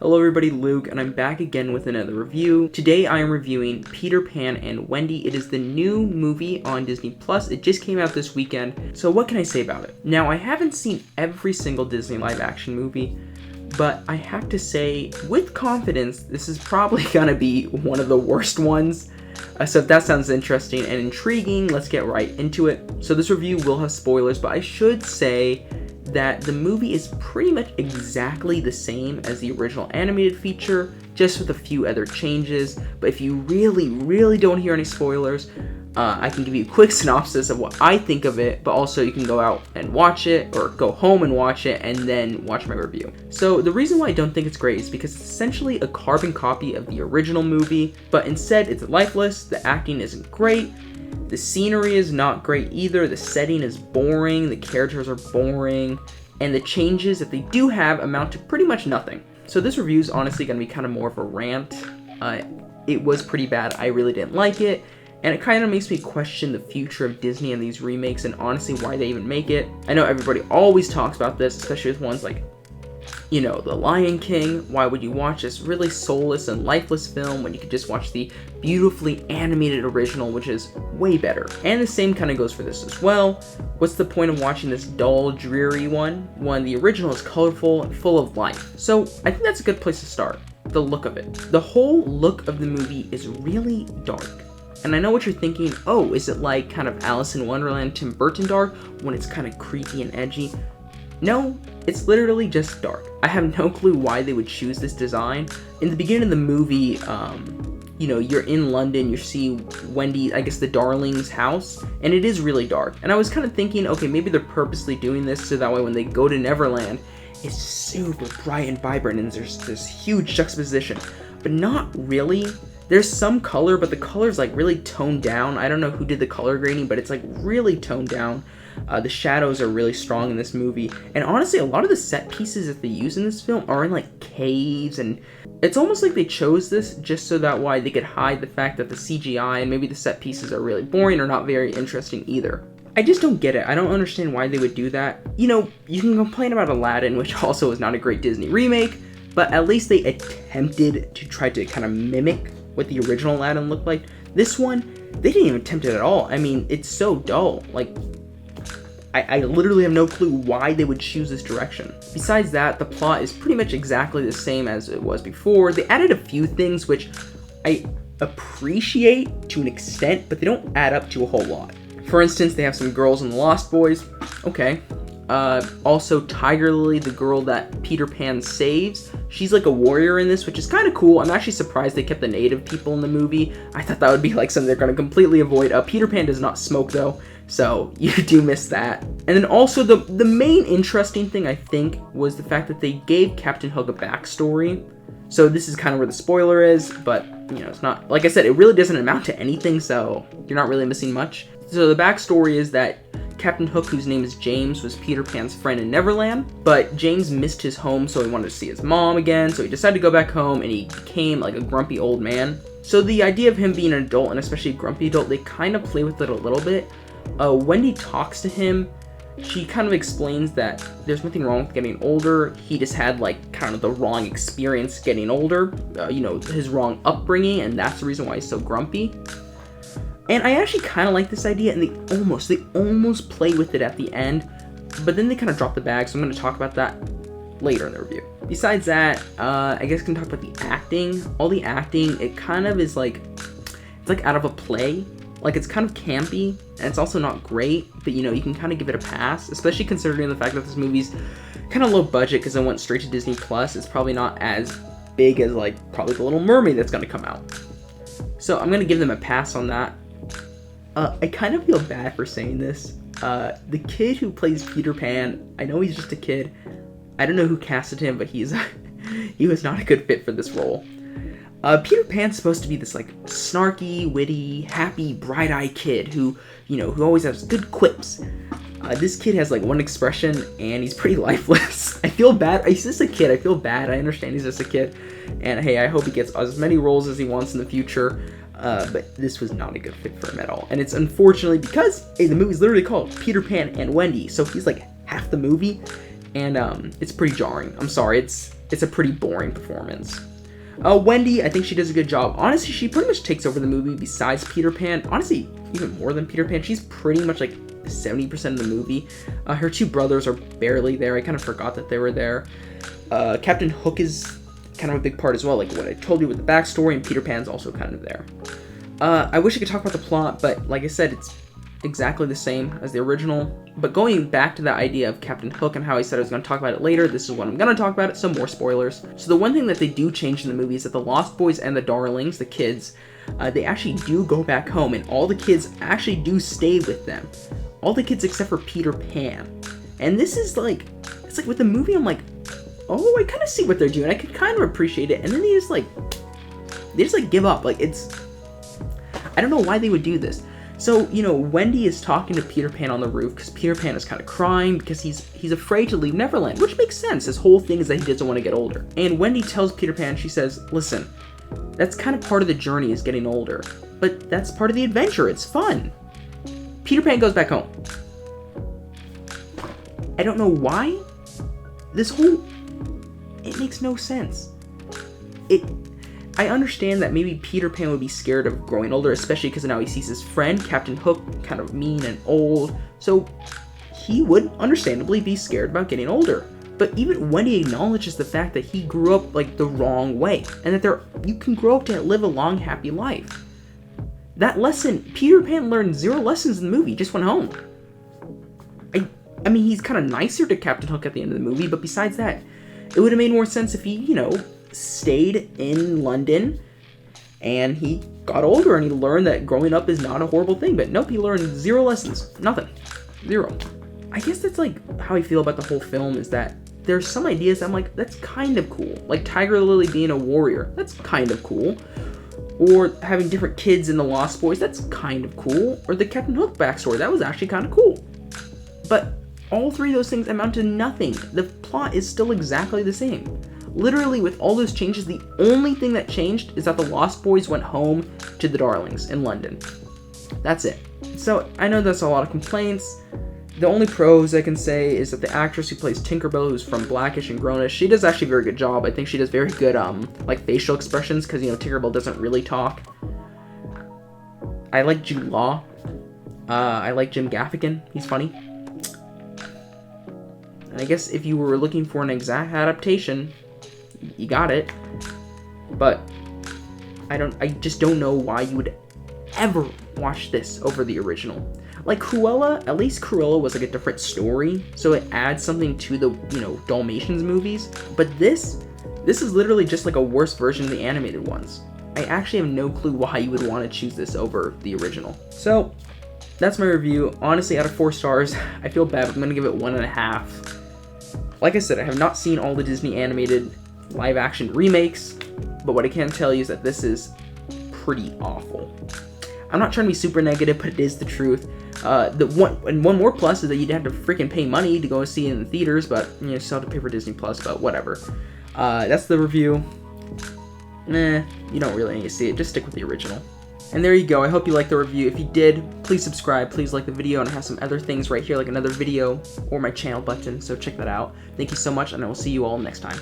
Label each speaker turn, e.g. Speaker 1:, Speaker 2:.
Speaker 1: Hello everybody, Luke, and I'm back again with another review. Today I am reviewing Peter Pan and Wendy. It is the new movie on Disney Plus. It just came out this weekend, so what can I say about it? Now, I haven't seen every single Disney live-action movie, but I have to say, with confidence, this is probably gonna be one of the worst ones. So if that sounds interesting and intriguing, let's get right into it. So this review will have spoilers, but I should say that the movie is pretty much exactly the same as the original animated feature, just with a few other changes. But if you really don't hear any spoilers, I can give you a quick synopsis of what I think of it, but also you can go out and watch it, or go home and watch it, and then watch my review. So the reason why I don't think it's great is because it's essentially a carbon copy of the original movie, but instead it's lifeless, the acting isn't great, the scenery is not great either, the setting is boring, the characters are boring, and the changes that they do have amount to pretty much nothing. So this review is honestly going to be kind of more of a rant. It was pretty bad, I really didn't like it, and it kind of makes me question the future of Disney and these remakes, and honestly why they even make it. I know everybody always talks about this, especially with ones like, you know, The Lion King. Why would you watch this really soulless and lifeless film when you could just watch the beautifully animated original, which is way better? And the same kind of goes for this as well. What's the point of watching this dull, dreary one when the original is colorful and full of life? So I think that's a good place to start. The look of it. The whole look of the movie is really dark. And I know what you're thinking, oh, is it like kind of Alice in Wonderland, Tim Burton dark, when it's kind of creepy and edgy? No, it's literally just dark. I have no clue why they would choose this design. In the beginning of the movie, you know, you're in London, you see Wendy, I guess the Darling's house, and it is really dark. And I was kind of thinking, okay, maybe they're purposely doing this so that way when they go to Neverland, it's super bright and vibrant and there's this huge juxtaposition. But not really. There's some color, but the color's like really toned down. I don't know who did the color grading, but it's like really toned down. The shadows are really strong in this movie. And honestly, a lot of the set pieces that they use in this film are in like caves, and it's almost like they chose this just so that way they could hide the fact that the CGI and maybe the set pieces are really boring or not very interesting either. I just don't get it. I don't understand why they would do that. You know, you can complain about Aladdin, which also is not a great Disney remake, but at least they attempted to try to kind of mimic what the original Aladdin looked like. This one, they didn't even attempt it at all. I mean, it's so dull. Like, I literally have no clue why they would choose this direction. Besides that, the plot is pretty much exactly the same as it was before. They added a few things which I appreciate to an extent, but they don't add up to a whole lot. For instance, they have some girls in the Lost Boys. Okay. Also, Tiger Lily, the girl that Peter Pan saves, she's like a warrior in this, which is kind of cool. I'm actually surprised they kept the native people in the movie. I thought that would be like something they're going to completely avoid. Peter Pan does not smoke though, so you do miss that. And then also the main interesting thing I think was the fact that they gave Captain Hook a backstory. So this is kind of where the spoiler is, but you know, it's not, like I said, it really doesn't amount to anything, so you're not really missing much. So the backstory is that Captain Hook, whose name is James, was Peter Pan's friend in Neverland, but James missed his home, so he wanted to see his mom again, so he decided to go back home, and he became like a grumpy old man. So the idea of him being an adult, and especially a grumpy adult, they kind of play with it a little bit. Wendy talks to him. She kind of explains that there's nothing wrong with getting older. He just had like kind of the wrong experience getting older, you know, his wrong upbringing, and that's the reason why he's so grumpy. And I actually kind of like this idea, and they almost play with it at the end, but then they kind of drop the bag, so I'm going to talk about that later in the review. Besides that, I guess I can talk about the acting. All the acting, it kind of is like, it's like out of a play. Like, it's kind of campy, and it's also not great, but you know, you can kind of give it a pass, especially considering the fact that this movie's kind of low budget because it went straight to Disney Plus. It's probably not as big as like probably The Little Mermaid that's going to come out. So I'm going to give them a pass on that. I kind of feel bad for saying this. The kid who plays Peter Pan, I know he's just a kid. I don't know who casted him, but he was not a good fit for this role. Peter Pan's supposed to be this like snarky, witty, happy, bright-eyed kid who, you know, who always has good quips. This kid has like one expression and he's pretty lifeless. I feel bad. He's just a kid. I feel bad. I understand he's just a kid. And hey, I hope he gets as many roles as he wants in the future. But this was not a good fit for him at all. And it's unfortunately because the movie's literally called Peter Pan and Wendy. So he's like half the movie. and it's pretty jarring. I'm sorry, it's a pretty boring performance. Wendy, I think she does a good job. Honestly, she pretty much takes over the movie besides Peter Pan. Honestly, even more than Peter Pan. She's pretty much like 70% of the movie. Her two brothers are barely there. I kind of forgot that they were there. Captain Hook is kind of a big part as well, like what I told you with the backstory, and Peter Pan's also kind of there. I wish I could talk about the plot, but like I said, it's exactly the same as the original. But going back to that idea of Captain Hook and how he said I was going to talk about it later, this is when I'm going to talk about it, so more spoilers. So the one thing that they do change in the movie is that the Lost Boys and the Darlings, the kids, they actually do go back home, and all the kids actually do stay with them. All the kids except for Peter Pan. And this is like, it's like with the movie, I'm like, oh, I kind of see what they're doing. I could kind of appreciate it. And then they just give up. Like, I don't know why they would do this. So, Wendy is talking to Peter Pan on the roof because Peter Pan is kind of crying because he's afraid to leave Neverland, which makes sense. His whole thing is that he doesn't want to get older. And Wendy tells Peter Pan, she says, listen, that's kind of part of the journey is getting older, but that's part of the adventure. It's fun. Peter Pan goes back home. I don't know why. It makes no sense. I understand that maybe Peter Pan would be scared of growing older, especially because now he sees his friend, Captain Hook, kind of mean and old, so he would understandably be scared about getting older. But even Wendy acknowledges the fact that he grew up like the wrong way, and that you can grow up to live a long, happy life. That lesson, Peter Pan learned 0 lessons in the movie, just went home. I mean, he's kind of nicer to Captain Hook at the end of the movie, but besides that, it would have made more sense if he, stayed in London and he got older and he learned that growing up is not a horrible thing. But nope, he learned 0 lessons. Nothing. 0. I guess that's like how I feel about the whole film, is that there's some ideas I'm like, that's kind of cool. Like Tiger Lily being a warrior, that's kind of cool. Or having different kids in the Lost Boys, that's kind of cool. Or the Captain Hook backstory, that was actually kind of cool. But all 3 of those things amount to nothing. The plot is still exactly the same. Literally, with all those changes, the only thing that changed is that the Lost Boys went home to the Darlings in London. That's it. So, I know that's a lot of complaints. The only pros I can say is that the actress who plays Tinkerbell, who's from Blackish and Grownish, she does actually a very good job. I think she does very good, facial expressions, because, Tinkerbell doesn't really talk. I like Jude Law. I like Jim Gaffigan. He's funny. And I guess if you were looking for an exact adaptation, you got it. But I just don't know why you would ever watch this over the original. Like Cruella, at least Cruella was like a different story, so it adds something to the, Dalmatians movies. But this is literally just like a worse version of the animated ones. I actually have no clue why you would want to choose this over the original. So, that's my review. Honestly, out of 4 stars, I feel bad, but I'm gonna give it 1.5. Like I said, I have not seen all the Disney animated live-action remakes, but what I can tell you is that this is pretty awful. I'm not trying to be super negative, but it is the truth. One more plus is that you'd have to freaking pay money to go see it in the theaters, but you still have to pay for Disney Plus, but whatever. That's the review. You don't really need to see it, just stick with the original. And there you go. I hope you liked the review. If you did, please subscribe, please like the video, and I have some other things right here, like another video or my channel button, so check that out. Thank you so much, and I will see you all next time.